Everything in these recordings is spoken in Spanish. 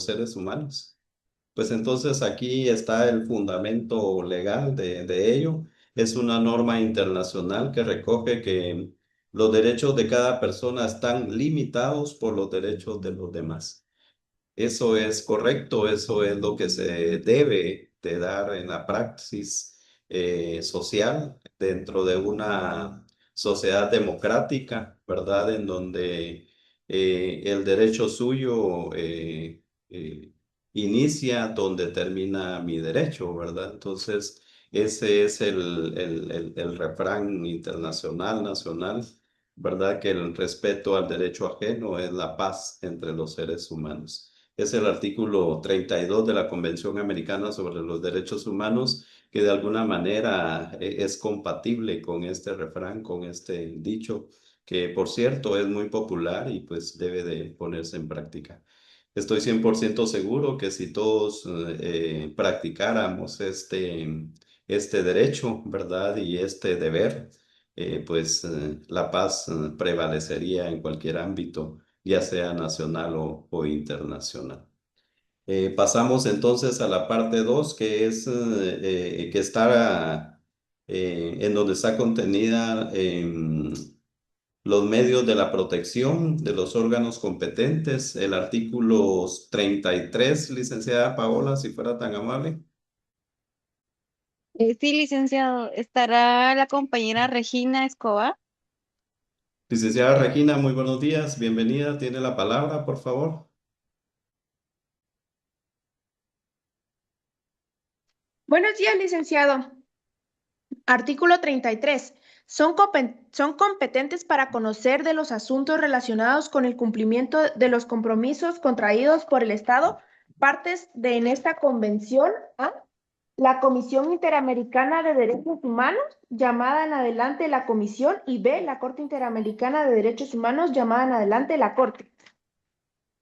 seres humanos. Pues entonces aquí está el fundamento legal de ello. Es una norma internacional que recoge que los derechos de cada persona están limitados por los derechos de los demás. Eso es correcto, eso es lo que se debe de dar en la praxis social dentro de una sociedad democrática, ¿verdad? En donde el derecho suyo inicia donde termina mi derecho, ¿verdad? Entonces, ese es el refrán internacional, nacional, ¿verdad? Que el respeto al derecho ajeno es la paz entre los seres humanos. Es el artículo 32 de la Convención Americana sobre los Derechos Humanos, que de alguna manera es compatible con este refrán, con este dicho, que por cierto es muy popular y pues debe de ponerse en práctica. Estoy 100% seguro que si todos practicáramos este derecho, ¿verdad? Y este deber, pues la paz prevalecería en cualquier ámbito, ya sea nacional o internacional. Pasamos entonces a la parte 2, que es que está en donde está contenida los medios de la protección de los órganos competentes, el artículo 33, licenciada Paola, si fuera tan amable. Sí, licenciado, estará la compañera Regina Escobar. Licenciada Regina, muy buenos días, bienvenida, tiene la palabra, por favor. Buenos días, licenciado. Artículo 33. Son competentes para conocer de los asuntos relacionados con el cumplimiento de los compromisos contraídos por el Estado, partes de en esta convención, A, la Comisión Interamericana de Derechos Humanos, llamada en adelante la Comisión, y B, la Corte Interamericana de Derechos Humanos, llamada en adelante la Corte.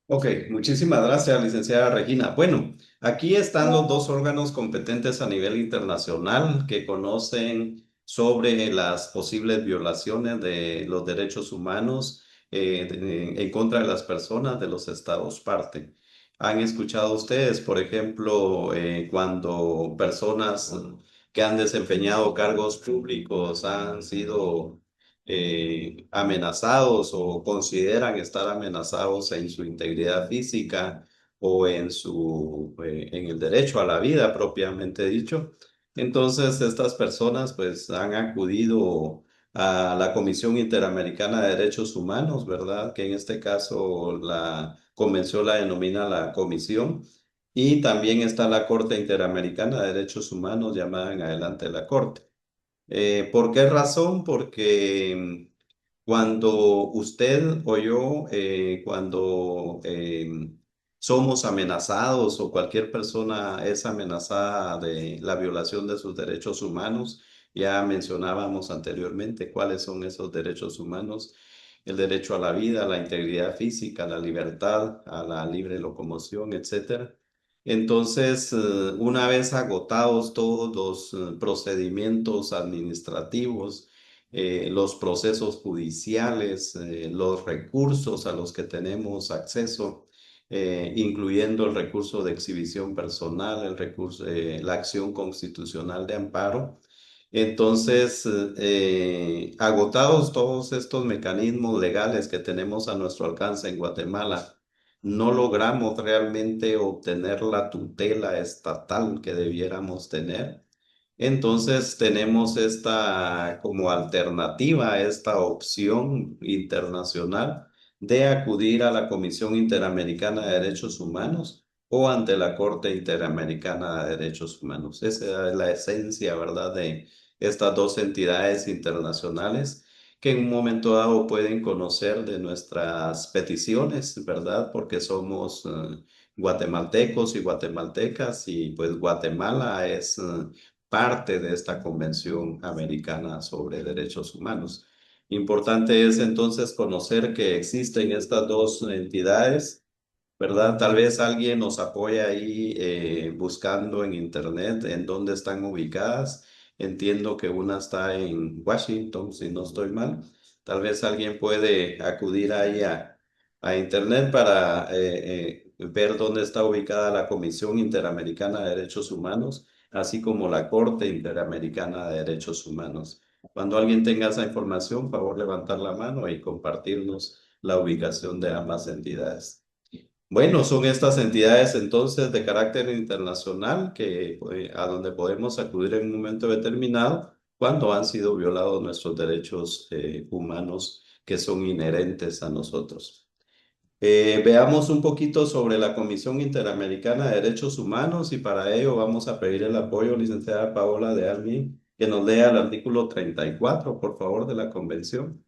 Ok, muchísimas gracias, licenciada Regina. Bueno, aquí están los dos órganos competentes a nivel internacional que conocen sobre las posibles violaciones de los derechos humanos en contra de las personas de los estados parte. ¿Han escuchado ustedes, por ejemplo, cuando personas que han desempeñado cargos públicos han sido amenazados o consideran estar amenazados en su integridad física o en el derecho a la vida propiamente dicho? Entonces, estas personas pues han acudido a la Comisión Interamericana de Derechos Humanos, ¿verdad? Que en este caso la convención la denomina la Comisión. Y también está la Corte Interamericana de Derechos Humanos, llamada en adelante la Corte. ¿Por qué razón? Porque cuando usted o yo, cuando somos amenazados o cualquier persona es amenazada de la violación de sus derechos humanos, ya mencionábamos anteriormente cuáles son esos derechos humanos: el derecho a la vida, a la integridad física, a la libertad, a la libre locomoción, etcétera. Entonces, una vez agotados todos los procedimientos administrativos, los procesos judiciales, los recursos a los que tenemos acceso, incluyendo el recurso de exhibición personal, la acción constitucional de amparo. Entonces, agotados todos estos mecanismos legales que tenemos a nuestro alcance en Guatemala, no logramos realmente obtener la tutela estatal que debiéramos tener. Entonces tenemos esta como alternativa, esta opción internacional de acudir a la Comisión Interamericana de Derechos Humanos o ante la Corte Interamericana de Derechos Humanos. Esa es la esencia, ¿verdad?, de estas dos entidades internacionales que en un momento dado pueden conocer de nuestras peticiones, ¿verdad? Porque somos guatemaltecos y guatemaltecas, y pues Guatemala es parte de esta Convención Americana sobre Derechos Humanos. Importante es entonces conocer que existen estas dos entidades, ¿verdad? Tal vez alguien nos apoya ahí buscando en internet en dónde están ubicadas. Entiendo que una está en Washington, si no estoy mal. Tal vez alguien puede acudir ahí a internet para ver dónde está ubicada la Comisión Interamericana de Derechos Humanos, así como la Corte Interamericana de Derechos Humanos. Cuando alguien tenga esa información, favor levantar la mano y compartirnos la ubicación de ambas entidades. Bueno, son estas entidades entonces de carácter internacional que, a donde podemos acudir en un momento determinado cuando han sido violados nuestros derechos humanos que son inherentes a nosotros. Veamos un poquito sobre la Comisión Interamericana de Derechos Humanos y para ello vamos a pedir el apoyo, licenciada Paola de Almin, que nos lea el artículo 34, por favor, de la Convención.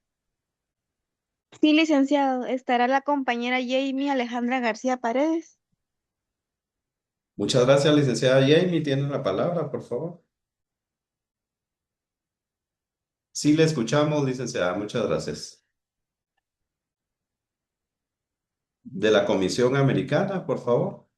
Sí, licenciado, estará la compañera Jamie Alejandra García Paredes. Muchas gracias, licenciada Jamie. Tiene la palabra, por favor. Sí, le escuchamos, licenciada. Muchas gracias. De la Comisión Americana, por favor.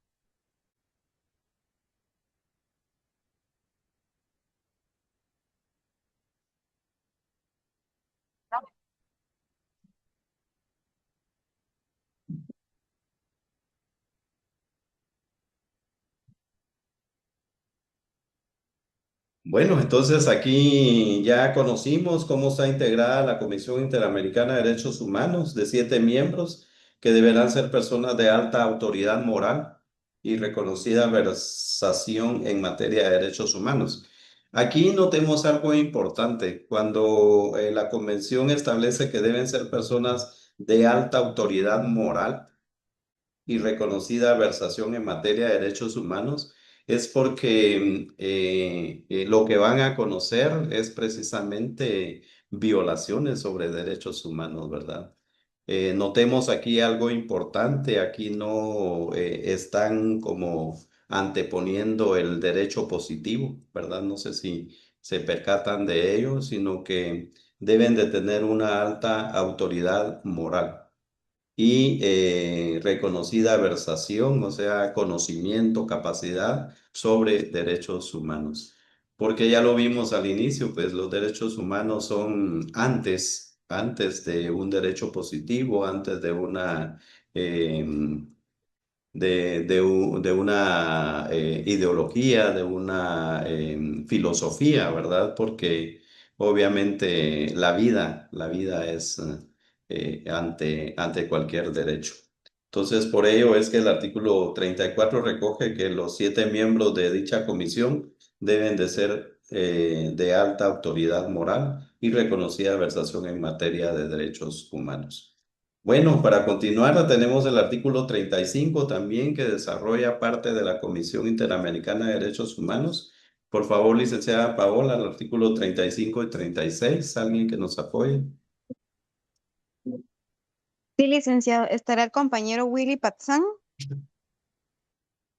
Bueno, entonces aquí ya conocimos cómo está integrada la Comisión Interamericana de Derechos Humanos de 7 miembros que deberán ser personas de alta autoridad moral y reconocida versación en materia de derechos humanos. Aquí notemos algo importante. Cuando la Convención establece que deben ser personas de alta autoridad moral, y reconocida versación en materia de derechos humanos, es porque lo que van a conocer es precisamente violaciones sobre derechos humanos, ¿verdad? Notemos aquí algo importante, aquí no están como anteponiendo el derecho positivo, ¿verdad? No sé si se percatan de ello, sino que deben de tener una alta autoridad moral y reconocida versación, o sea, conocimiento, capacidad sobre derechos humanos. Porque ya lo vimos al inicio, pues los derechos humanos son antes de un derecho positivo, antes de una de una ideología, de una filosofía, ¿verdad? Porque obviamente la vida es ante cualquier derecho. Entonces, por ello es que el artículo 34 recoge que los 7 miembros de dicha comisión deben de ser de alta autoridad moral y reconocida versación en materia de derechos humanos. Bueno, para continuar, tenemos el artículo 35 también que desarrolla parte de la Comisión Interamericana de Derechos Humanos. Por favor, licenciada Paola, el artículo 35 y 36, alguien que nos apoye. Sí, licenciado, estará el compañero Willy Patzán.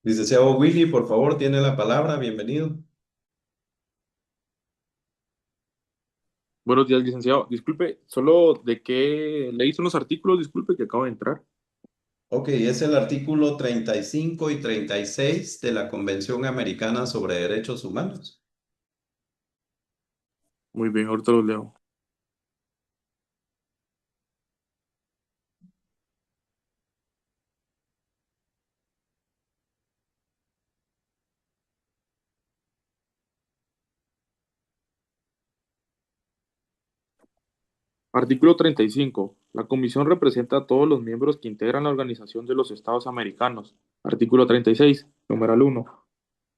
Licenciado Willy, por favor, tiene la palabra, bienvenido. Buenos días, licenciado. Disculpe, solo de qué ley son los artículos, disculpe, que acabo de entrar. Ok, es el artículo 35 y 36 de la Convención Americana sobre Derechos Humanos. Muy bien, ahorita los leo. Artículo 35. La Comisión representa a todos los miembros que integran la Organización de los Estados Americanos. Artículo 36, numeral 1.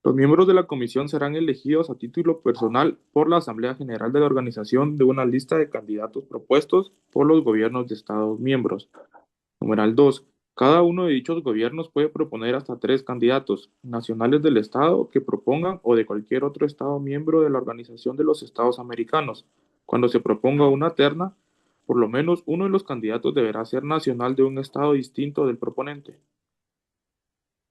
Los miembros de la Comisión serán elegidos a título personal por la Asamblea General de la Organización de una lista de candidatos propuestos por los gobiernos de Estados miembros. Numeral 2. Cada uno de dichos gobiernos puede proponer hasta 3 candidatos nacionales del Estado que propongan o de cualquier otro Estado miembro de la Organización de los Estados Americanos. Cuando se proponga una terna, por lo menos uno de los candidatos deberá ser nacional de un Estado distinto del proponente.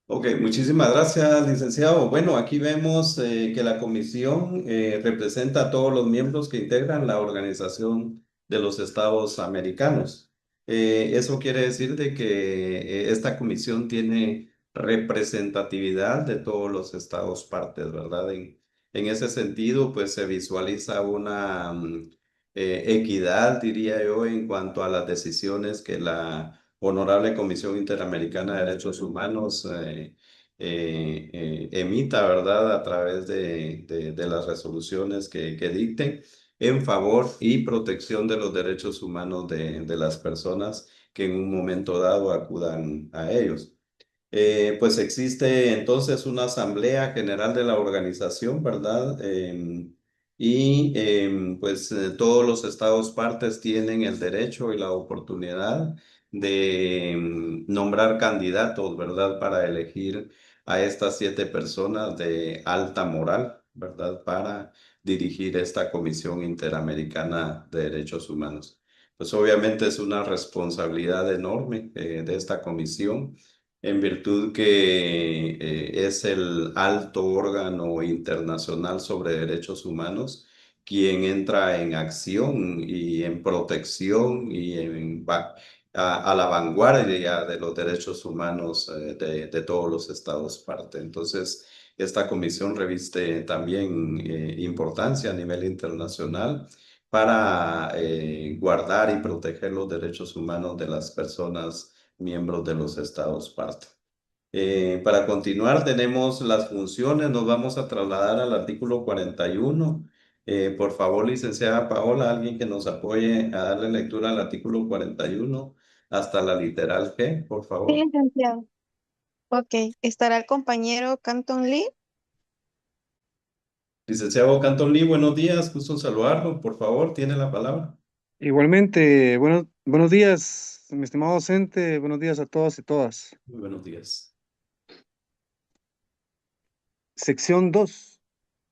Ok, muchísimas gracias, licenciado. Bueno, aquí vemos que la comisión representa a todos los miembros que integran la Organización de los Estados Americanos. Eso quiere decir de que esta comisión tiene representatividad de todos los estados partes, ¿verdad? En ese sentido, pues se visualiza una equidad, diría yo, en cuanto a las decisiones que la Honorable Comisión Interamericana de Derechos Humanos emita, ¿verdad?, a través de las resoluciones que dicten en favor y protección de los derechos humanos de las personas que en un momento dado acudan a ellos. Pues existe entonces una asamblea general de la organización, ¿verdad? Todos los estados partes tienen el derecho y la oportunidad de nombrar candidatos, ¿verdad? Para elegir a estas 7 personas de alta moral, ¿verdad? Para dirigir esta Comisión Interamericana de Derechos Humanos. Pues obviamente es una responsabilidad enorme de esta comisión en virtud que es el alto órgano internacional sobre derechos humanos quien entra en acción y en protección y a la vanguardia de los derechos humanos de todos los estados parte. Entonces, esta comisión reviste también importancia a nivel internacional para guardar y proteger los derechos humanos de las personas miembros de los estados parte. Para continuar, tenemos las funciones. Nos vamos a trasladar al artículo 41. Por favor, licenciada Paola, alguien que nos apoye a darle lectura al artículo 41 hasta la literal G, por Sí, favor. licenciado. Ok, estará el compañero Canton Lee. Licenciado Canton Lee, buenos días, gusto en saludarlo. Por favor, tiene la palabra. Igualmente, buenos días, mi estimado docente, buenos días a todos y todas. Muy buenos días. Sección 2,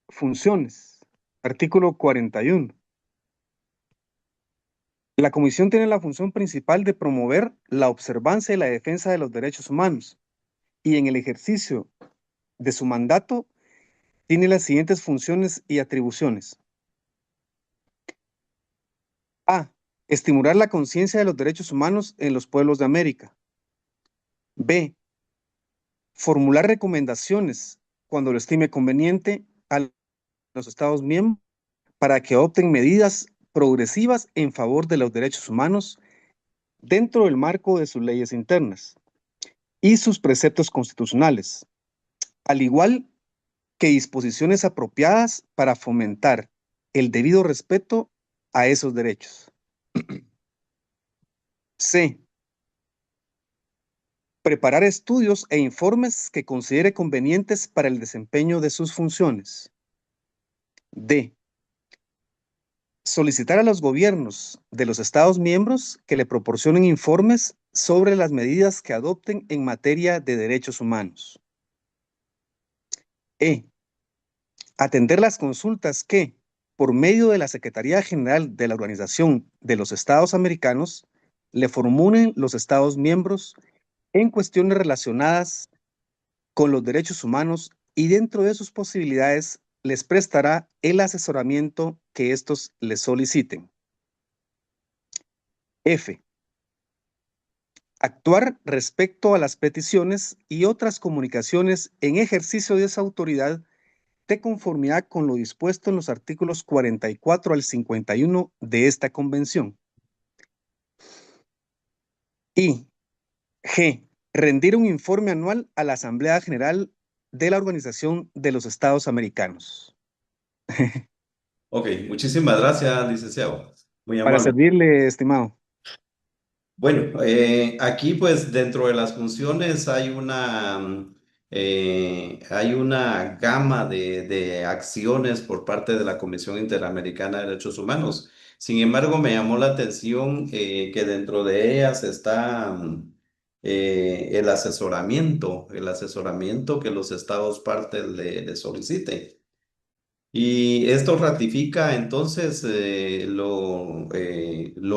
funciones, artículo 41. La Comisión tiene la función principal de promover la observancia y la defensa de los derechos humanos y en el ejercicio de su mandato tiene las siguientes funciones y atribuciones. A. Estimular la conciencia de los derechos humanos en los pueblos de América. B. Formular recomendaciones cuando lo estime conveniente a los Estados miembros para que adopten medidas progresivas en favor de los derechos humanos dentro del marco de sus leyes internas y sus preceptos constitucionales, al igual que disposiciones apropiadas para fomentar el debido respeto a esos derechos. C. Preparar estudios e informes que considere convenientes para el desempeño de sus funciones. D. Solicitar a los gobiernos de los Estados miembros que le proporcionen informes sobre las medidas que adopten en materia de derechos humanos. E. Atender las consultas que, por medio de la Secretaría General de la Organización de los Estados Americanos, le formulen los Estados miembros en cuestiones relacionadas con los derechos humanos y dentro de sus posibilidades les prestará el asesoramiento que estos les soliciten. F. Actuar respecto a las peticiones y otras comunicaciones en ejercicio de esa autoridad de conformidad con lo dispuesto en los artículos 44 al 51 de esta convención. Y G. Rendir un informe anual a la Asamblea General de la Organización de los Estados Americanos. Ok, muchísimas gracias, licenciado. Muy Para amable. servirle, estimado. Bueno, aquí pues dentro de las funciones hay una gama de acciones por parte de la Comisión Interamericana de Derechos Humanos. Sin embargo, me llamó la atención que dentro de ellas está el asesoramiento que los estados partes le soliciten. Y esto ratifica entonces lo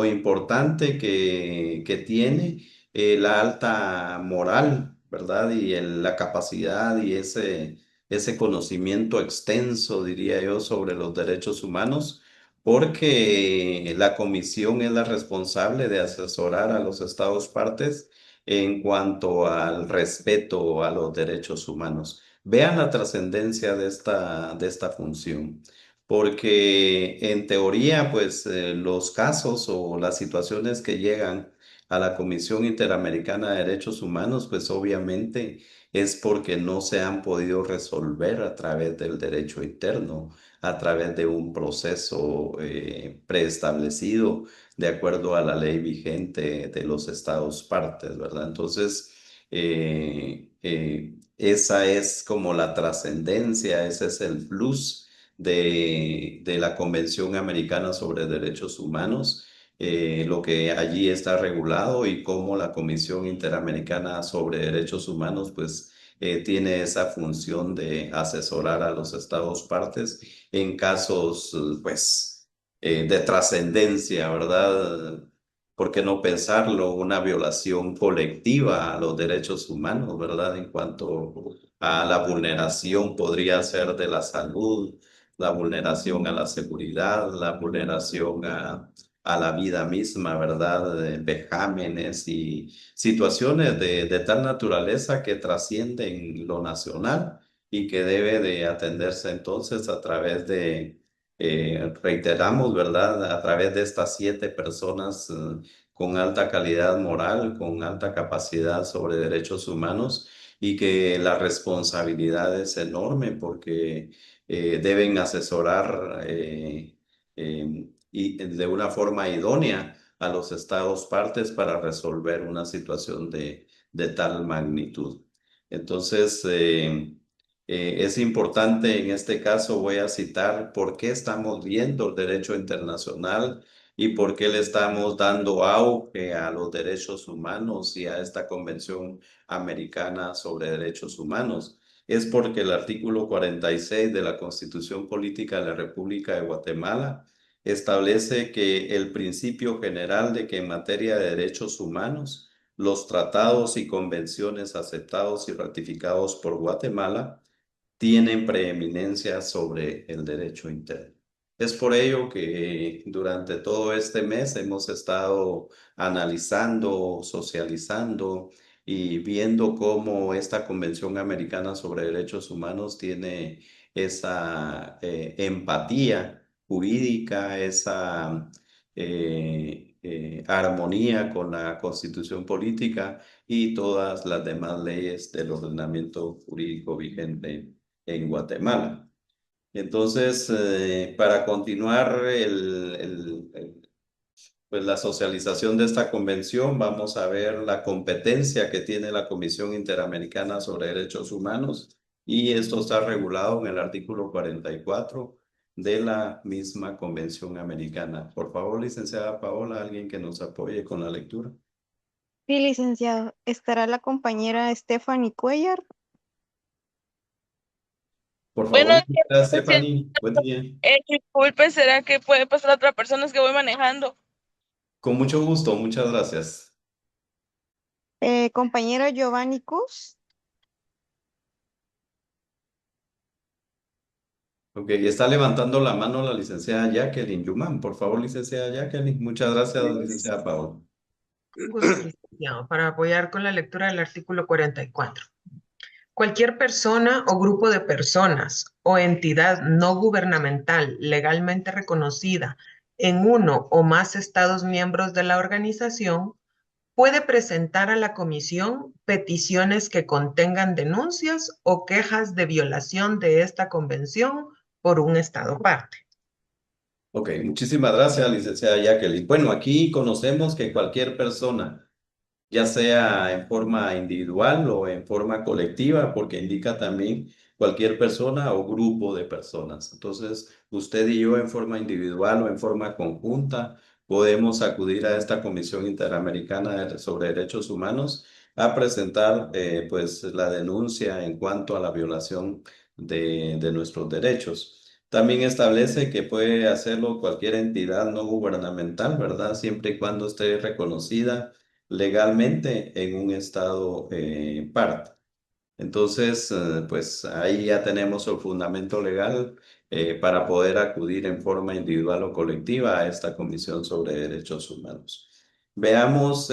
importante que tiene la alta moral, ¿verdad? Y la capacidad y ese conocimiento extenso, diría yo, sobre los derechos humanos, porque la comisión es la responsable de asesorar a los estados partes en cuanto al respeto a los derechos humanos. Vean la trascendencia de esta función, porque en teoría, pues los casos o las situaciones que llegan a la Comisión Interamericana de Derechos Humanos, pues obviamente es porque no se han podido resolver a través del derecho interno, a través de un proceso preestablecido de acuerdo a la ley vigente de los estados partes, ¿verdad? Entonces, esa es como la trascendencia, ese es el plus de la Convención Americana sobre Derechos Humanos, lo que allí está regulado y cómo la Comisión Interamericana sobre Derechos Humanos, pues, tiene esa función de asesorar a los estados partes en casos, pues, de trascendencia, ¿verdad? ¿Por qué no pensarlo? Una violación colectiva a los derechos humanos, ¿verdad? En cuanto a la vulneración podría ser de la salud, la vulneración a la seguridad, la vulneración a la vida misma, ¿verdad? De vejámenes y situaciones de tal naturaleza que trascienden lo nacional y que debe de atenderse entonces a través de, reiteramos, ¿verdad? A través de estas 7 personas con alta calidad moral, con alta capacidad sobre derechos humanos y que la responsabilidad es enorme porque deben asesorar y de una forma idónea a los estados partes para resolver una situación de tal magnitud. Entonces, es importante en este caso, voy a citar por qué estamos viendo el derecho internacional y por qué le estamos dando auge a los derechos humanos y a esta Convención Americana sobre Derechos Humanos. Es porque el artículo 46 de la Constitución Política de la República de Guatemala establece que el principio general de que en materia de derechos humanos, los tratados y convenciones aceptados y ratificados por Guatemala tienen preeminencia sobre el derecho interno. Es por ello que durante todo este mes hemos estado analizando, socializando y viendo cómo esta Convención Americana sobre Derechos Humanos tiene esa empatía jurídica, esa armonía con la Constitución Política y todas las demás leyes del ordenamiento jurídico vigente en Guatemala. Entonces, para continuar pues la socialización de esta convención, vamos a ver la competencia que tiene la Comisión Interamericana sobre Derechos Humanos y esto está regulado en el artículo 44 de la misma Convención Americana. Por favor, licenciada Paola, alguien que nos apoye con la lectura. Sí, licenciado. ¿Estará la compañera Stephanie Cuellar? Por Buenos favor, días, licenciado. Stephanie, buen día. Disculpe, ¿será que puede pasar a otra persona? Es que voy manejando. Con mucho gusto, muchas gracias. Compañero Giovanni Cus. Ok, está levantando la mano la licenciada Jacqueline Yuman. Por favor, licenciada Jacqueline. Muchas gracias, licenciada Paola. Un gusto, licenciado, para apoyar con la lectura del artículo 44. Cualquier persona o grupo de personas o entidad no gubernamental legalmente reconocida en uno o más estados miembros de la organización puede presentar a la comisión peticiones que contengan denuncias o quejas de violación de esta convención por un estado parte. Ok, muchísimas gracias, licenciada Jacqueline. Bueno, aquí conocemos que cualquier persona, ya sea en forma individual o en forma colectiva, porque indica también cualquier persona o grupo de personas. Entonces, usted y yo en forma individual o en forma conjunta podemos acudir a esta Comisión Interamericana sobre Derechos Humanos a presentar pues la denuncia en cuanto a la violación de nuestros derechos. También establece que puede hacerlo cualquier entidad no gubernamental, ¿verdad? Siempre y cuando esté reconocida legalmente en un estado parte. Entonces, pues ahí ya tenemos el fundamento legal para poder acudir en forma individual o colectiva a esta Comisión sobre Derechos Humanos. Veamos,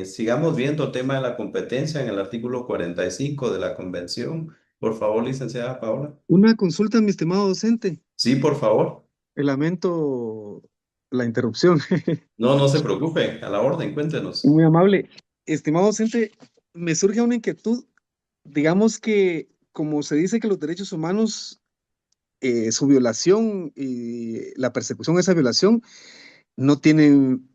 sigamos viendo el tema de la competencia en el artículo 45 de la Convención. Por favor, licenciada Paola. Una consulta, mi estimado docente. Sí, por favor. Lamento la interrupción. No, no se preocupe, a la orden, cuéntenos. Muy amable. Estimado docente, me surge una inquietud. Digamos que, como se dice que los derechos humanos, su violación y la persecución de esa violación no tienen,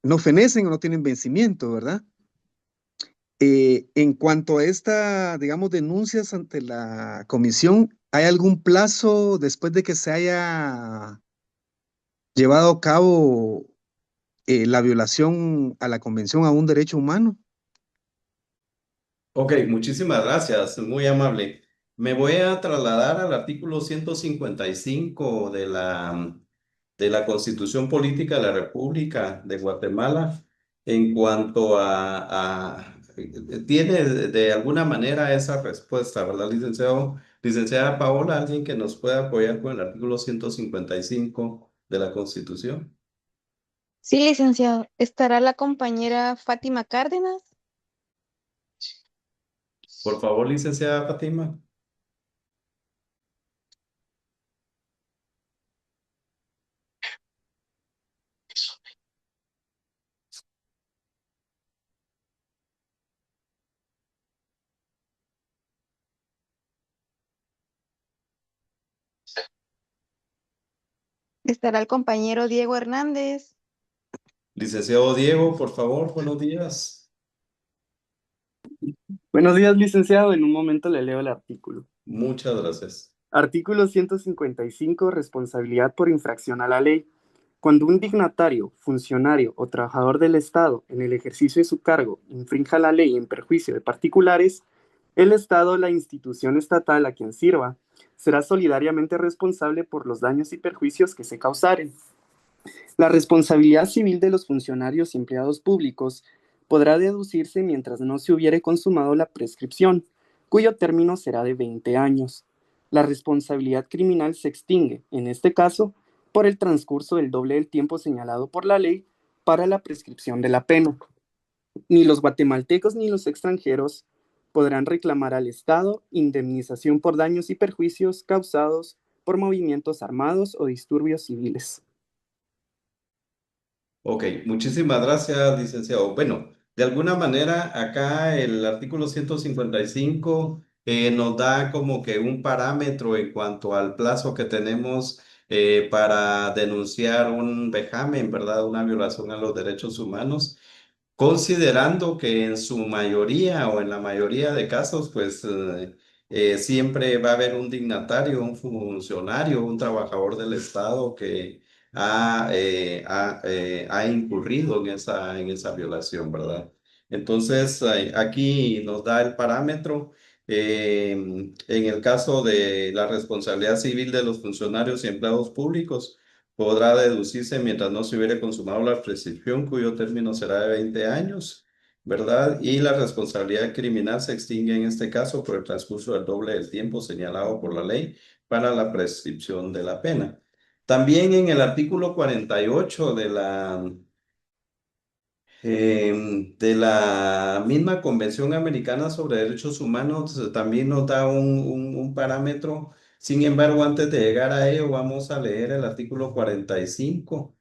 no fenecen o no tienen vencimiento, ¿verdad? En cuanto a esta, digamos, denuncias ante la comisión, ¿hay algún plazo después de que se haya llevado a cabo la violación a la Convención a un derecho humano? Ok, muchísimas gracias, muy amable. Me voy a trasladar al artículo 155 de la Constitución Política de la República de Guatemala en cuanto tiene de alguna manera esa respuesta, ¿verdad, licenciado? Licenciada Paola, ¿alguien que nos pueda apoyar con el artículo 155 de la Constitución? Sí, licenciado. ¿Estará la compañera Fátima Cárdenas? Por favor, licenciada Fátima. ¿Estará el compañero Diego Hernández? Licenciado Diego, por favor, buenos días. Buenos días, licenciado. En un momento le leo el artículo. Muchas gracias. Artículo 155. Responsabilidad por infracción a la ley. Cuando un dignatario, funcionario o trabajador del Estado, en el ejercicio de su cargo, infrinja la ley en perjuicio de particulares, el Estado o la institución estatal a quien sirva será solidariamente responsable por los daños y perjuicios que se causaren. La responsabilidad civil de los funcionarios y empleados públicos podrá deducirse mientras no se hubiere consumado la prescripción, cuyo término será de 20 años. La responsabilidad criminal se extingue, en este caso, por el transcurso del doble del tiempo señalado por la ley para la prescripción de la pena. Ni los guatemaltecos ni los extranjeros podrán reclamar al Estado indemnización por daños y perjuicios causados por movimientos armados o disturbios civiles. Ok, muchísimas gracias, licenciado. Bueno, de alguna manera acá el artículo 155 nos da como que un parámetro en cuanto al plazo que tenemos para denunciar un vejamen, ¿verdad? Una violación a los derechos humanos. Considerando que en su mayoría o en la mayoría de casos, pues siempre va a haber un dignatario, un funcionario, un trabajador del Estado que ha incurrido en esa violación, ¿verdad? Entonces, aquí nos da el parámetro. En el caso de la responsabilidad civil de los funcionarios y empleados públicos, podrá deducirse mientras no se hubiere consumado la prescripción, cuyo término será de 20 años, ¿verdad? Y la responsabilidad criminal se extingue en este caso por el transcurso del doble del tiempo señalado por la ley para la prescripción de la pena. También en el artículo 48 de la misma Convención Americana sobre Derechos Humanos también nos da un parámetro. Sin embargo, antes de llegar a ello, vamos a leer el artículo 45.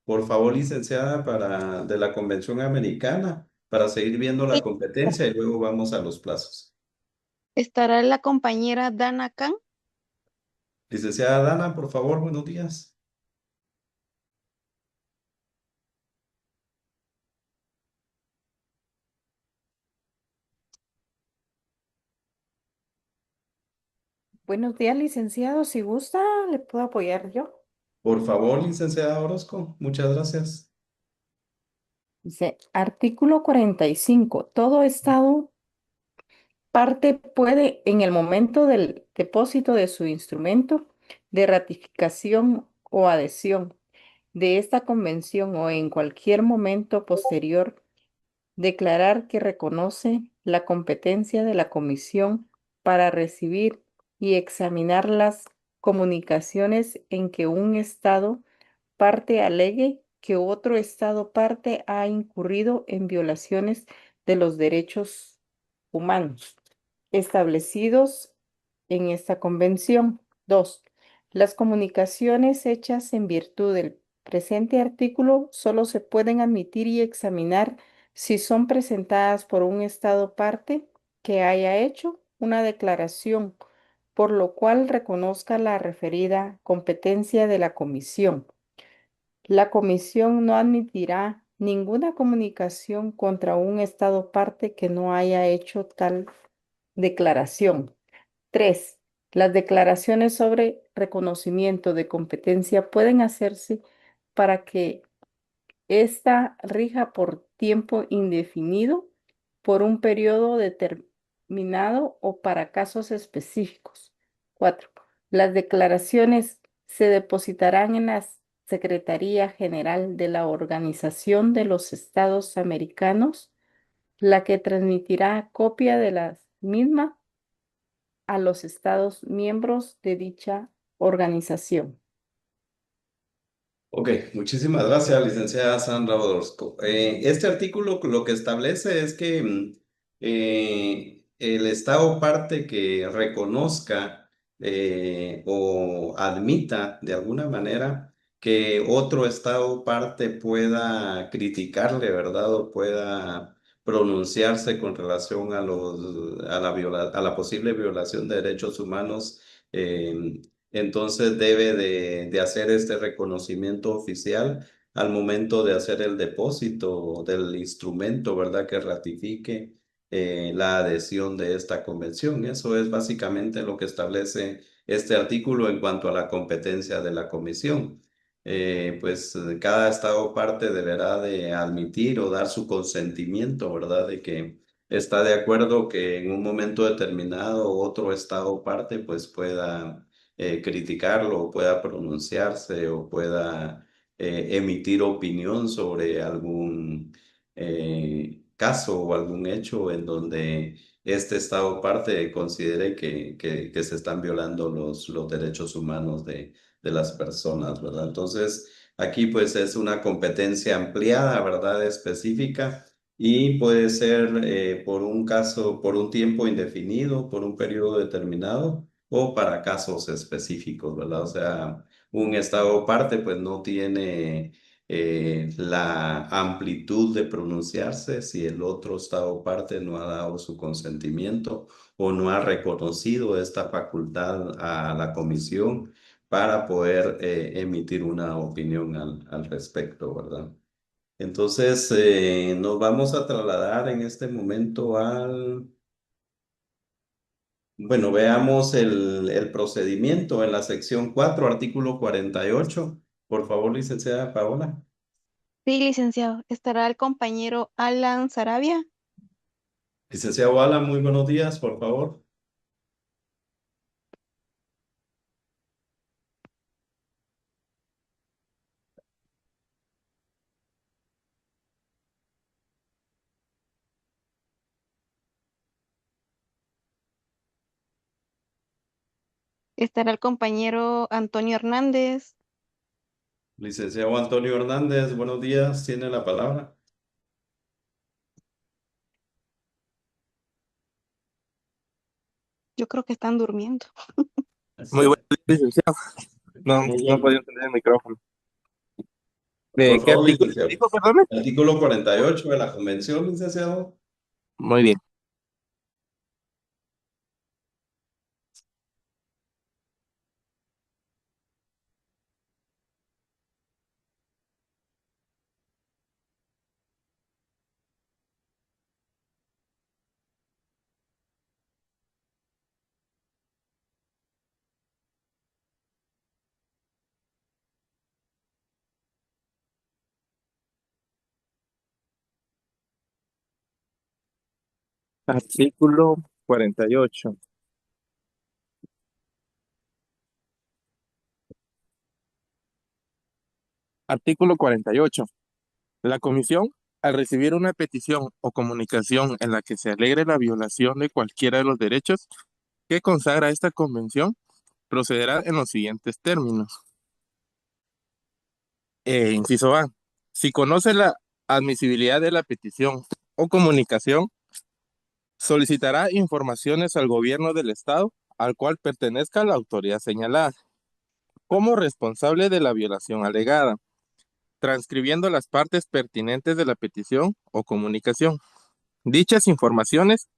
Por favor, licenciada, de la Convención Americana, para seguir viendo la Sí. competencia y luego vamos a los plazos. ¿Estará la compañera Dana Khan? Licenciada Dana, por favor, buenos días. Buenos días, licenciado. Si gusta, le puedo apoyar yo. Por favor, licenciada Orozco, muchas gracias. Dice, artículo 45. Todo Estado parte puede, en el momento del depósito de su instrumento de ratificación o adhesión de esta convención o en cualquier momento posterior, declarar que reconoce la competencia de la Comisión para recibir y examinar las comunicaciones en que un Estado parte alegue que otro Estado parte ha incurrido en violaciones de los derechos humanos establecidos en esta convención. 2. Las comunicaciones hechas en virtud del presente artículo solo se pueden admitir y examinar si son presentadas por un Estado parte que haya hecho una declaración, por lo cual reconozca la referida competencia de la Comisión. La Comisión no admitirá ninguna comunicación contra un Estado parte que no haya hecho tal declaración. 3. Las declaraciones sobre reconocimiento de competencia pueden hacerse para que ésta rija por tiempo indefinido, por un periodo determinado o para casos específicos. 4. Las declaraciones se depositarán en la Secretaría General de la Organización de los Estados Americanos, la que transmitirá copia de las mismas a los Estados miembros de dicha organización. Ok, muchísimas gracias, licenciada Sandra Orozco. Este artículo lo que establece es que el Estado parte que reconozca o admita de alguna manera que otro Estado parte pueda criticarle, ¿verdad? O pueda pronunciarse con relación a a la posible violación de derechos humanos. Entonces debe de hacer este reconocimiento oficial al momento de hacer el depósito del instrumento, ¿verdad? Que ratifique la adhesión de esta convención. Eso es básicamente lo que establece este artículo en cuanto a la competencia de la comisión. Cada estado parte deberá de admitir o dar su consentimiento, ¿verdad? De que está de acuerdo que en un momento determinado otro estado parte pues pueda criticarlo o pueda pronunciarse o pueda emitir opinión sobre algún caso o algún hecho en donde este Estado parte considere que se están violando los derechos humanos de las personas, ¿verdad? Entonces, aquí pues es una competencia ampliada, ¿verdad? Específica. Y puede ser por un caso, por un tiempo indefinido, por un periodo determinado, o para casos específicos, ¿verdad? O sea, un estado parte pues no tiene la amplitud de pronunciarse si el otro estado parte no ha dado su consentimiento o no ha reconocido esta facultad a la comisión para poder emitir una opinión al respecto, ¿verdad? Entonces, nos vamos a trasladar en este momento bueno, veamos el procedimiento en la sección 4, artículo 48. Por favor, licenciada Paola. Sí, licenciado. ¿Estará el compañero Alan Sarabia? Licenciado Alan, muy buenos días, por favor. ¿Estará el compañero Antonio Hernández? Licenciado Antonio Hernández, buenos días, tiene la palabra. Yo creo que están durmiendo. Muy buenos días, licenciado. No podía entender el micrófono. ¿De Por qué favor, artículo licenciado. dijo, perdón? Artículo 48 de la convención, licenciado. Muy bien. Artículo 48. Artículo 48. La comisión, al recibir una petición o comunicación en la que se alegre la violación de cualquiera de los derechos que consagra esta convención, procederá en los siguientes términos. Inciso A. Si conoce la admisibilidad de la petición o comunicación, solicitará informaciones al gobierno del estado al cual pertenezca la autoridad señalada como responsable de la violación alegada. transcribiendo las partes pertinentes de la petición o comunicación. Dichas informaciones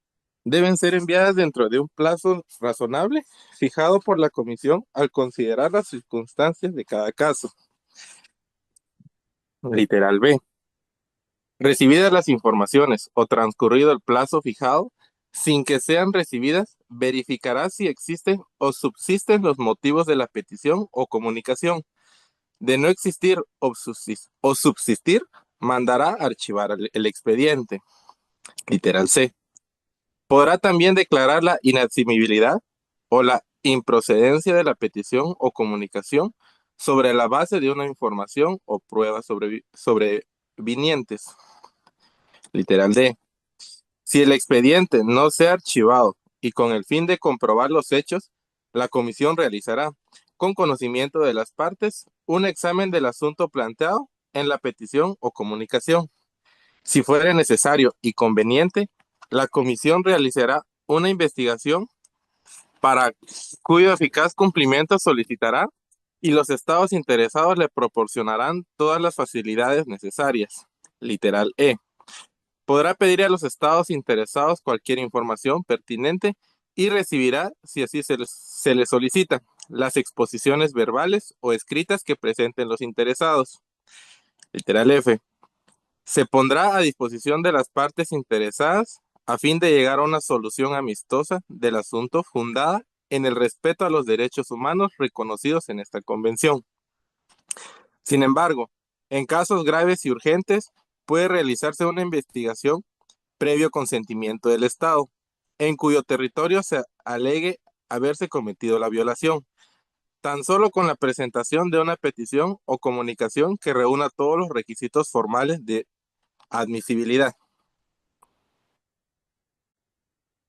deben ser enviadas dentro de un plazo razonable fijado por la comisión al considerar las circunstancias de cada caso. Literal B. Recibidas las informaciones o transcurrido el plazo fijado, sin que sean recibidas, verificará si existen o subsisten los motivos de la petición o comunicación. De no existir o subsistir, mandará archivar el expediente. Literal C. Podrá también declarar la inadmisibilidad o la improcedencia de la petición o comunicación sobre la base de una información o pruebas sobrevinientes. Literal D. Si el expediente no sea archivado y con el fin de comprobar los hechos, la comisión realizará, con conocimiento de las partes, un examen del asunto planteado en la petición o comunicación. Si fuere necesario y conveniente, la comisión realizará una investigación para cuyo eficaz cumplimiento solicitará y los estados interesados le proporcionarán todas las facilidades necesarias. Literal E. Podrá pedir a los estados interesados cualquier información pertinente y recibirá, si así se les solicita, las exposiciones verbales o escritas que presenten los interesados. Literal F. Se pondrá a disposición de las partes interesadas a fin de llegar a una solución amistosa del asunto fundada en el respeto a los derechos humanos reconocidos en esta convención. Sin embargo, en casos graves y urgentes, puede realizarse una investigación previo consentimiento del Estado, en cuyo territorio se alegue haberse cometido la violación, tan solo con la presentación de una petición o comunicación que reúna todos los requisitos formales de admisibilidad.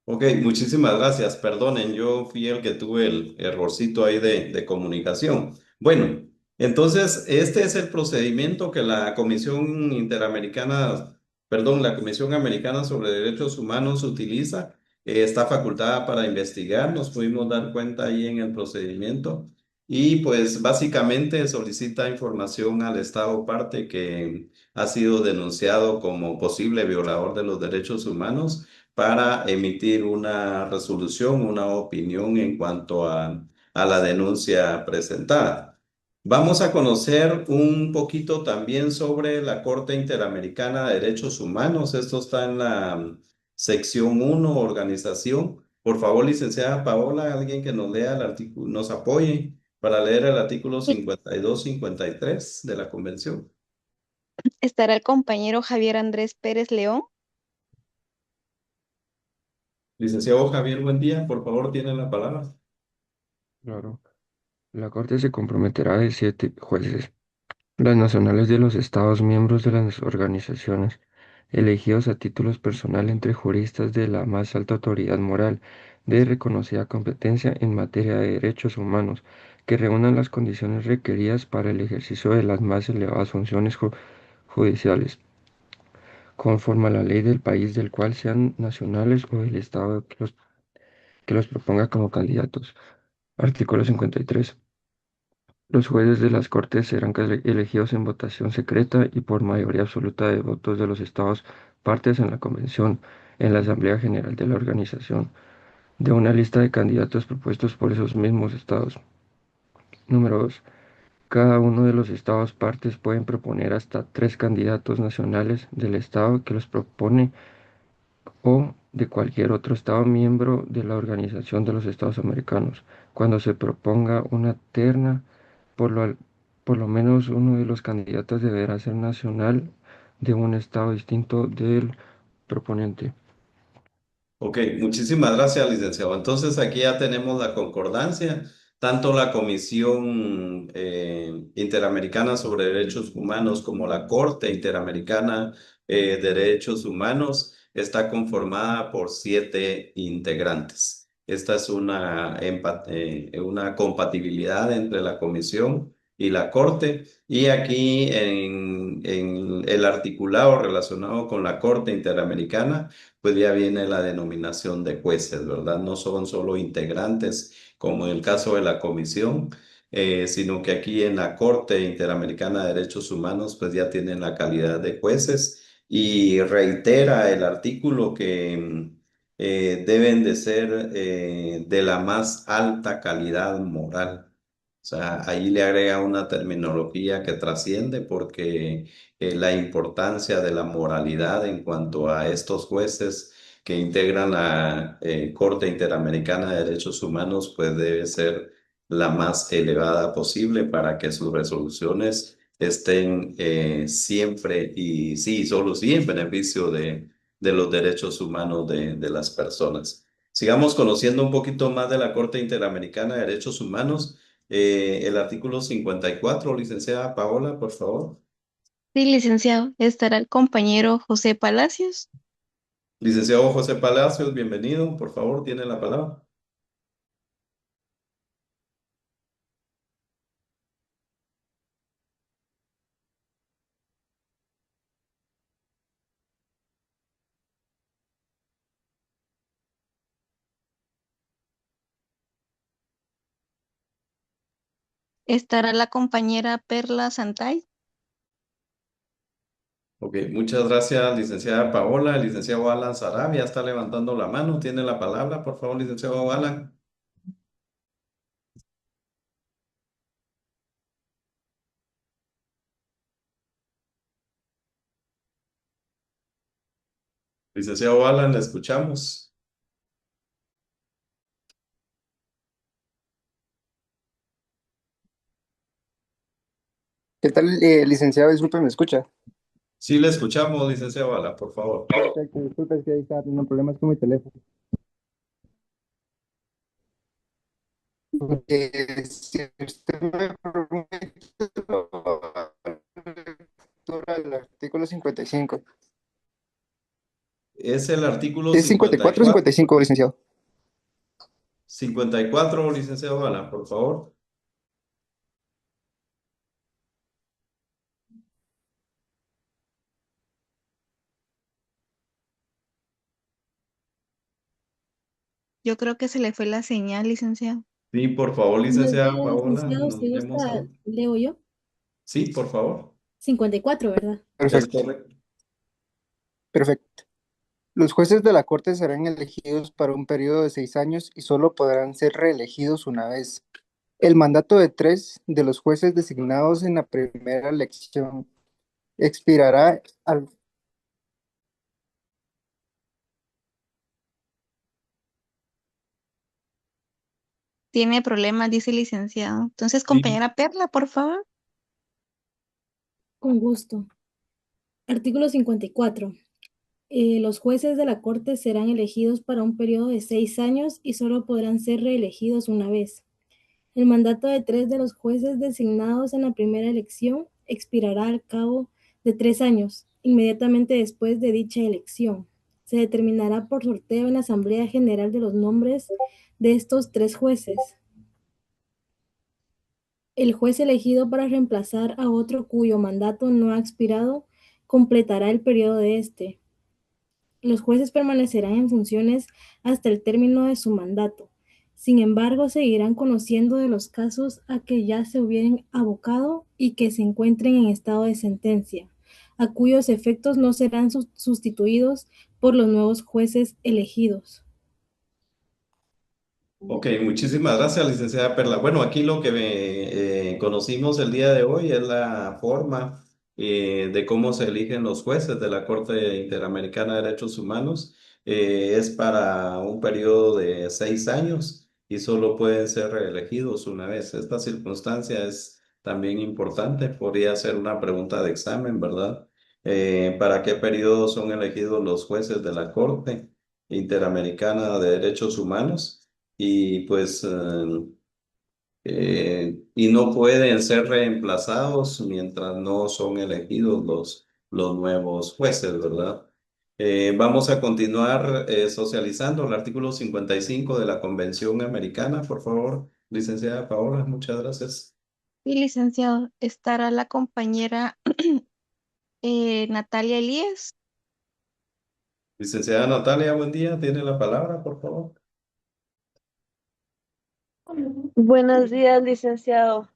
Ok, muchísimas gracias. Perdonen, yo fui el que tuve el errorcito ahí de comunicación. Bueno, entonces este es el procedimiento que la Comisión Interamericana, perdón, la Comisión Americana sobre Derechos Humanos utiliza. Está facultada para investigar, nos pudimos dar cuenta ahí en el procedimiento. Y pues básicamente solicita información al Estado parte que ha sido denunciado como posible violador de los derechos humanos para emitir una resolución, una opinión en cuanto a la denuncia presentada. Vamos a conocer un poquito también sobre la Corte Interamericana de Derechos Humanos. Esto está en la sección 1, organización. Por favor, licenciada Paola, alguien que nos lea el artículo, nos apoye para leer el artículo 52-53 de la Convención. ¿Estará el compañero Javier Andrés Pérez León? Licenciado Javier, buen día. Por favor, tiene la palabra. Claro. La Corte se comprometerá de 7 jueces, las nacionales de los Estados miembros de las organizaciones, elegidos a títulos personal entre juristas de la más alta autoridad moral de reconocida competencia en materia de derechos humanos, que reúnan las condiciones requeridas para el ejercicio de las más elevadas funciones judiciales, conforme a la ley del país del cual sean nacionales o del Estado que los proponga como candidatos. Artículo 53. Los jueces de las Cortes serán elegidos en votación secreta y por mayoría absoluta de votos de los estados partes en la Convención, en la Asamblea General de la organización, de una lista de candidatos propuestos por esos mismos estados. Número 2. Cada uno de los estados partes pueden proponer hasta 3 candidatos nacionales del estado que los propone o de cualquier otro estado miembro de la Organización de los Estados Americanos, cuando se proponga una terna. Por lo menos uno de los candidatos deberá ser nacional de un estado distinto del proponente. Ok, muchísimas gracias, licenciado. Entonces aquí ya tenemos la concordancia. Tanto la Comisión Interamericana sobre Derechos Humanos como la Corte Interamericana de Derechos Humanos está conformada por 7 integrantes. Esta es una compatibilidad entre la Comisión y la Corte. Y aquí en el articulado relacionado con la Corte Interamericana, pues ya viene la denominación de jueces, ¿verdad? No son solo integrantes, como en el caso de la comisión, sino que aquí en la Corte Interamericana de Derechos Humanos pues ya tienen la calidad de jueces y reitera el artículo que deben de ser de la más alta calidad moral. O sea, ahí le agrega una terminología que trasciende porque la importancia de la moralidad en cuanto a estos jueces que integran la Corte Interamericana de Derechos Humanos, pues debe ser la más elevada posible para que sus resoluciones estén siempre y sí, solo sí en beneficio de los derechos humanos de las personas. Sigamos conociendo un poquito más de la Corte Interamericana de Derechos Humanos. El artículo 54, licenciada Paola, por favor. Sí, licenciado. Estará el compañero José Palacios. Licenciado José Palacios, bienvenido. Por favor, tiene la palabra. Estará la compañera Perla Santay. Ok, muchas gracias, licenciada Paola. El licenciado Alan Sarabia está levantando la mano. Tiene la palabra, por favor, licenciado Alan. Licenciado Alan, le escuchamos. ¿Qué tal, licenciado? Disculpe, ¿me escucha? Sí, le escuchamos, licenciado Alan, por favor. Perfecto, disculpe, es que ahí estaba teniendo problemas con mi teléfono. Si usted me permite la lectura del artículo 55. Es el artículo ¿Es 54 o 54. 55, licenciado? 54, licenciado Alan, por favor. Yo creo que se le fue la señal, licenciado. Sí, por favor, Buenos licenciada días, Paola, licenciado. nos Si vemos gusta, ahora. leo yo. Sí, por favor. 54, ¿verdad? Es Perfecto, correcto. perfecto. Los jueces de la Corte serán elegidos para un periodo de 6 años y solo podrán ser reelegidos una vez. El mandato de 3 de los jueces designados en la primera elección expirará al... Tiene problemas, dice el licenciado. Entonces, Sí. compañera Perla, por favor. Con gusto. Artículo 54. Los jueces de la Corte serán elegidos para un periodo de 6 años y solo podrán ser reelegidos una vez. El mandato de 3 de los jueces designados en la primera elección expirará al cabo de 3 años, inmediatamente después de dicha elección. Se determinará por sorteo en la Asamblea General de los nombres de estos 3 jueces. El juez elegido para reemplazar a otro cuyo mandato no ha expirado completará el periodo de este. Los jueces permanecerán en funciones hasta el término de su mandato. Sin embargo, seguirán conociendo de los casos a que ya se hubieran abocado y que se encuentren en estado de sentencia, a cuyos efectos no serán sustituidos por los nuevos jueces elegidos. Ok, muchísimas gracias, licenciada Perla. Bueno, aquí lo que conocimos el día de hoy es la forma de cómo se eligen los jueces de la Corte Interamericana de Derechos Humanos. Es para un periodo de 6 años y solo pueden ser reelegidos una vez. Esta circunstancia es también importante. Podría ser una pregunta de examen, ¿verdad? ¿Para qué periodo son elegidos los jueces de la Corte Interamericana de Derechos Humanos? Y pues y no pueden ser reemplazados mientras no son elegidos los nuevos jueces, ¿verdad? Vamos a continuar socializando el artículo 55 de la Convención Americana, por favor, licenciada Paola, muchas gracias. Sí, licenciado. Estará la compañera Natalia Elías. Licenciada Natalia, buen día, tiene la palabra, por favor. Buenos días, licenciado.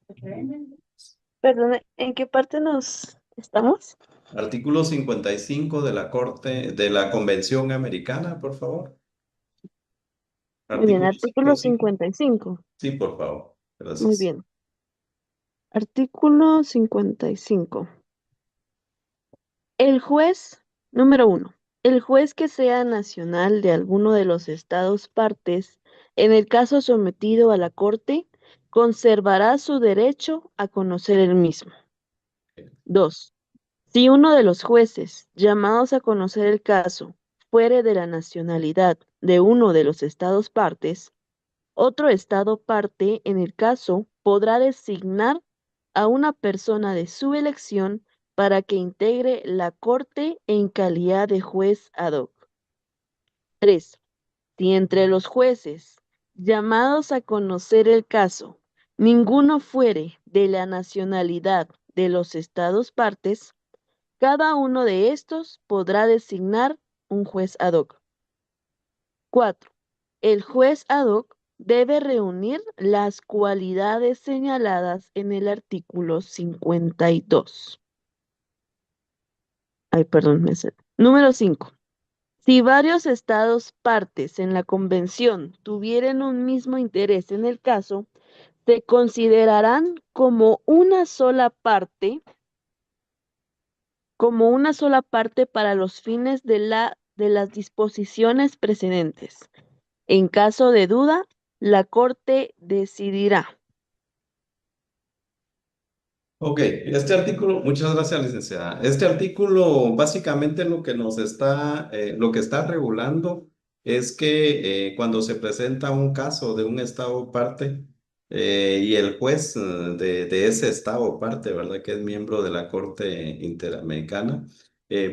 Perdón, ¿en qué parte nos estamos? Artículo 55 de la Corte, de la Convención Americana, por favor. Muy bien, Artículo artículo 55. 55. Sí, por favor. Muy Gracias. bien. Artículo 55. El juez, número 1. El juez que sea nacional de alguno de los estados partes, en el caso sometido a la Corte, conservará su derecho a conocer el mismo. 2. Si uno de los jueces llamados a conocer el caso fuere de la nacionalidad de uno de los estados partes, otro estado parte en el caso podrá designar a una persona de su elección para que integre la corte en calidad de juez ad hoc. 3. Si entre los jueces llamados a conocer el caso, ninguno fuere de la nacionalidad de los estados partes, cada uno de estos podrá designar un juez ad hoc. 4. El juez ad hoc debe reunir las cualidades señaladas en el artículo 52. Ay, perdón, Número 5. Si varios estados partes en la convención tuvieran un mismo interés en el caso, se considerarán como una sola parte para los fines de las disposiciones precedentes. En caso de duda, la Corte decidirá. Ok, este artículo, muchas gracias, licenciada. Este artículo básicamente lo que está regulando es que cuando se presenta un caso de un estado parte y el juez de ese estado parte, ¿verdad? Que es miembro de la Corte Interamericana,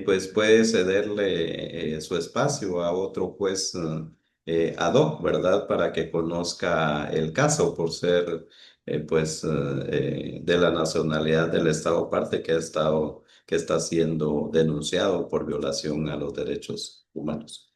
pues puede cederle su espacio a otro juez ad hoc, ¿verdad? Para que conozca el caso por ser de la nacionalidad del Estado parte que está siendo denunciado por violación a los derechos humanos.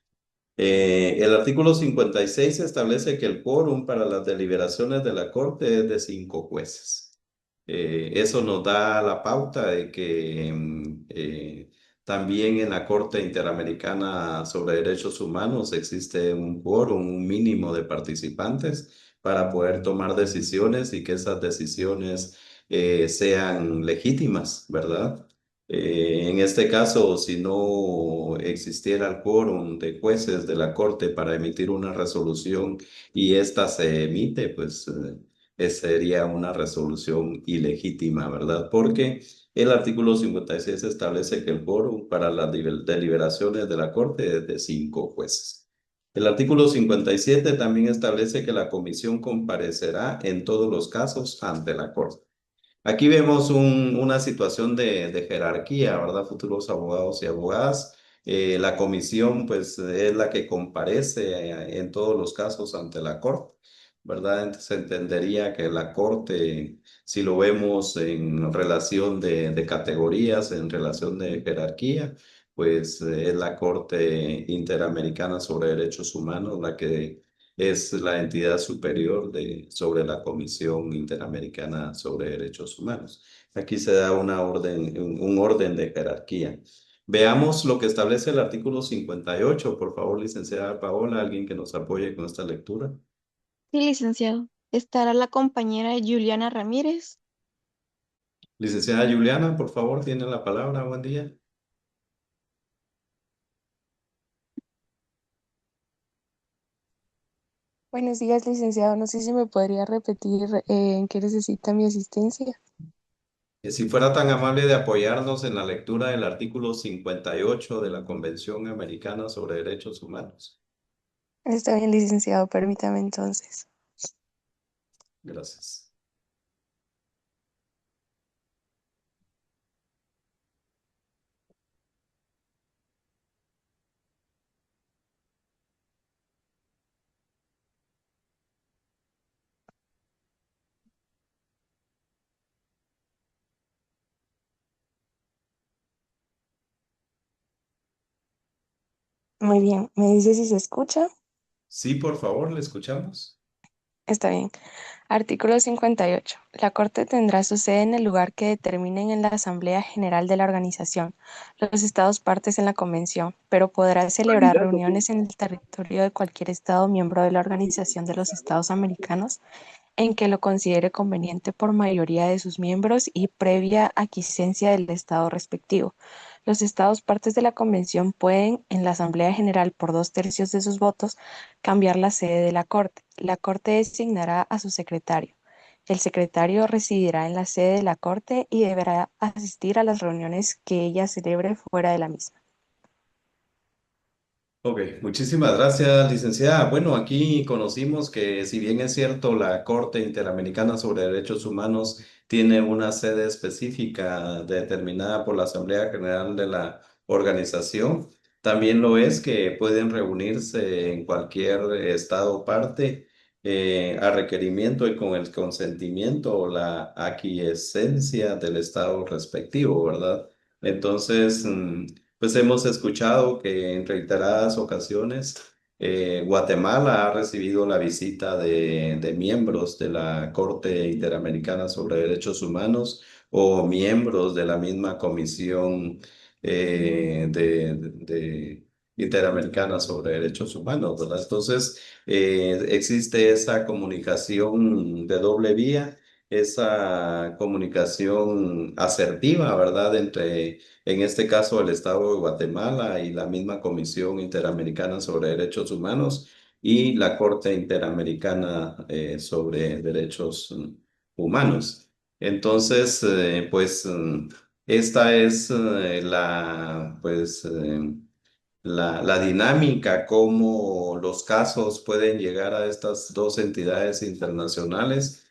El artículo 56 establece que el quórum para las deliberaciones de la Corte es de 5 jueces. Eso nos da la pauta de que también en la Corte Interamericana sobre Derechos Humanos existe un quórum, un mínimo de participantes para poder tomar decisiones y que esas decisiones sean legítimas, ¿verdad? En este caso, si no existiera el quórum de jueces de la Corte para emitir una resolución y ésta se emite, pues sería una resolución ilegítima, ¿verdad? Porque el artículo 56 establece que el quórum para las deliberaciones de la Corte es de 5 jueces. El artículo 57 también establece que la comisión comparecerá en todos los casos ante la Corte. Aquí vemos una situación de jerarquía, ¿verdad? Futuros abogados y abogadas. La comisión, pues, es la que comparece en todos los casos ante la corte, ¿verdad? Entonces, se entendería que la corte, si lo vemos en relación de categorías, en relación de jerarquía, pues es la Corte Interamericana sobre Derechos Humanos la que es la entidad superior sobre la Comisión Interamericana sobre Derechos Humanos. Aquí se da un orden de jerarquía. Veamos lo que establece el artículo 58. Por favor, licenciada Paola, alguien que nos apoye con esta lectura. Sí, licenciado. Estará la compañera Juliana Ramírez. Licenciada Juliana, por favor, tiene la palabra. Buen día. Buenos días, licenciado. No sé si me podría repetir en qué necesita mi asistencia. Si fuera tan amable de apoyarnos en la lectura del artículo 58 de la Convención Americana sobre Derechos Humanos. Está bien, licenciado. Permítame entonces. Gracias. Muy bien. ¿Me dice si se escucha? Sí, por favor, le escuchamos. Está bien. Artículo 58. La Corte tendrá su sede en el lugar que determinen en la Asamblea General de la organización, los estados partes en la Convención, pero podrá celebrar reuniones en el territorio de cualquier estado miembro de la Organización de los Estados Americanos en que lo considere conveniente por mayoría de sus miembros y previa aquiescencia del estado respectivo. Los estados partes de la Convención pueden, en la Asamblea General por 2/3 de sus votos, cambiar la sede de la Corte. La Corte designará a su secretario. El secretario residirá en la sede de la Corte y deberá asistir a las reuniones que ella celebre fuera de la misma. Ok, muchísimas gracias, licenciada. Bueno, aquí conocimos que si bien es cierto, la Corte Interamericana sobre Derechos Humanos tiene una sede específica determinada por la Asamblea General de la organización, también lo es que pueden reunirse en cualquier estado parte a requerimiento y con el consentimiento o la aquiescencia del estado respectivo, ¿verdad? Entonces, pues hemos escuchado que en reiteradas ocasiones Guatemala ha recibido la visita de miembros de la Corte Interamericana sobre Derechos Humanos o miembros de la misma Comisión Interamericana sobre Derechos Humanos, ¿verdad? Entonces, existe esa comunicación de doble vía, esa comunicación asertiva, ¿verdad? Entre en este caso el Estado de Guatemala y la misma Comisión Interamericana sobre Derechos Humanos y la Corte Interamericana sobre Derechos Humanos. Entonces, pues esta es la dinámica, cómo los casos pueden llegar a estas dos entidades internacionales.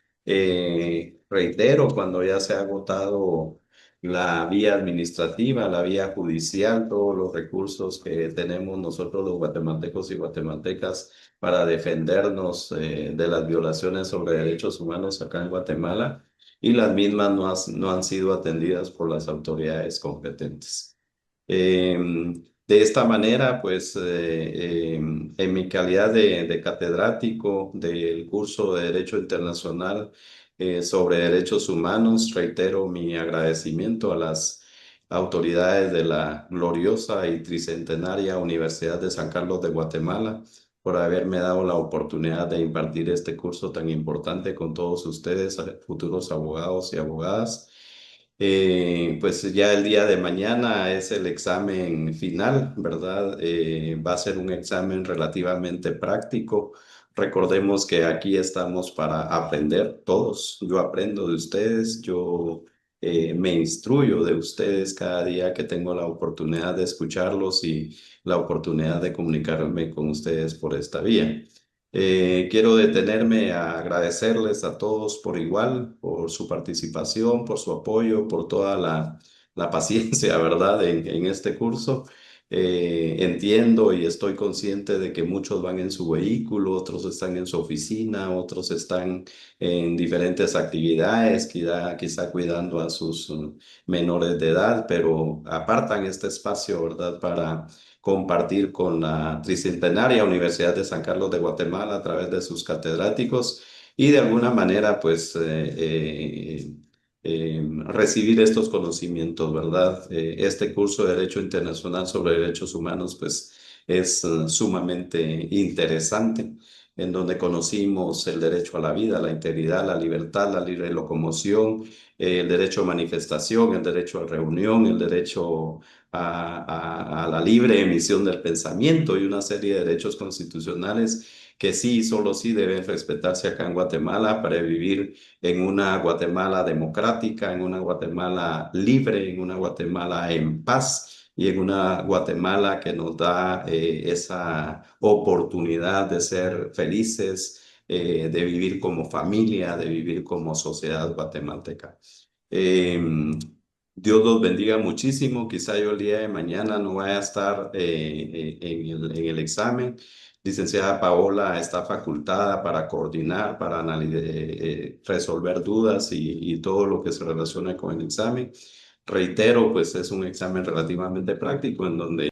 Reitero, cuando ya se ha agotado la vía administrativa, la vía judicial, todos los recursos que tenemos nosotros los guatemaltecos y guatemaltecas para defendernos de las violaciones sobre derechos humanos acá en Guatemala, y las mismas no han sido atendidas por las autoridades competentes. De esta manera, pues, en mi calidad de catedrático del curso de Derecho Internacional sobre Derechos Humanos, reitero mi agradecimiento a las autoridades de la gloriosa y tricentenaria Universidad de San Carlos de Guatemala por haberme dado la oportunidad de impartir este curso tan importante con todos ustedes, futuros abogados y abogadas. Pues ya el día de mañana es el examen final, ¿verdad? Va a ser un examen relativamente práctico. Recordemos que aquí estamos para aprender todos. Yo aprendo de ustedes, yo me instruyo de ustedes cada día que tengo la oportunidad de escucharlos y la oportunidad de comunicarme con ustedes por esta vía. Quiero detenerme a agradecerles a todos por igual, por su participación, por su apoyo, por toda la paciencia, ¿verdad?, en este curso. Entiendo y estoy consciente de que muchos van en su vehículo, otros están en su oficina, otros están en diferentes actividades, quizá cuidando a sus menores de edad, pero apartan este espacio, ¿verdad?, para compartir con la tricentenaria Universidad de San Carlos de Guatemala a través de sus catedráticos y de alguna manera, pues, recibir estos conocimientos, ¿verdad? Este curso de Derecho Internacional sobre Derechos Humanos, pues, es sumamente interesante, en donde conocimos el derecho a la vida, la integridad, la libertad, la libre locomoción, el derecho a manifestación, el derecho a reunión, el derecho a la libre emisión del pensamiento y una serie de derechos constitucionales que sí, solo sí deben respetarse acá en Guatemala para vivir en una Guatemala democrática, en una Guatemala libre, en una Guatemala en paz y en una Guatemala que nos da esa oportunidad de ser felices, de vivir como familia, de vivir como sociedad guatemalteca. Dios los bendiga muchísimo. Quizá yo el día de mañana no vaya a estar en el examen. Licenciada Paola está facultada para coordinar, para resolver dudas y todo lo que se relaciona con el examen. Reitero, pues es un examen relativamente práctico en donde